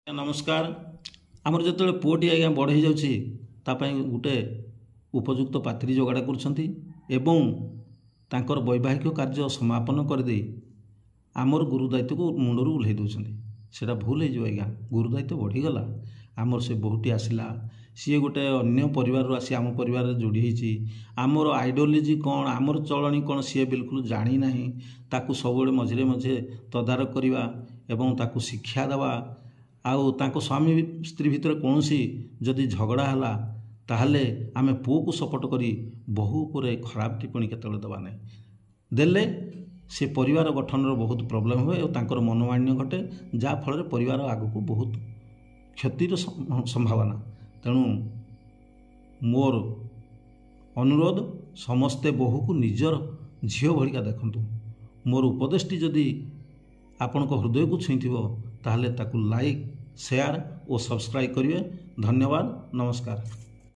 नमस्कार आमर जो पुओटी आज्ञा बड़ हो गोटे उपयुक्त पात्री जोगाड़ कर वैवाहिक कार्य समापन करदे आमर गुरु दायित्व को मुंडर ओह्लै दौरान से भूल हो आज्ञा गुरु दायित्व बढ़ीगला आमर से बहुटी आसला सी गोटे अन्य परिवार आसी आम परिवार जोड़ी आमर आइडियोलोजी कौन आमर चलनी कौन सी बिल्कुल जानी ना ताकू सब मझे मझे तदारक करवा एवं ताकू शिक्षा देवा आउ तांको स्वामी स्त्री भितर कौन सी जदि झगड़ा है ताहले आमे पुओ को सपोर्ट करी बहु पर खराब टिप्पणी केतବେଳେ देवा नहीं देले से परिवार गठन बहुत प्रोब्लेम हुए और तांकर मनोमान्य घटे जहाँ फल परिवार आग को बहुत क्षतिर संभावना तेणु मोर अनुरोध समस्ते बहु को निजर झील भलिका देखंतु मोर उपदेशटी जदि आपण हृदय को छुई ताहले ताकू लाइक शेयर और सब्सक्राइब करिए। धन्यवाद। नमस्कार।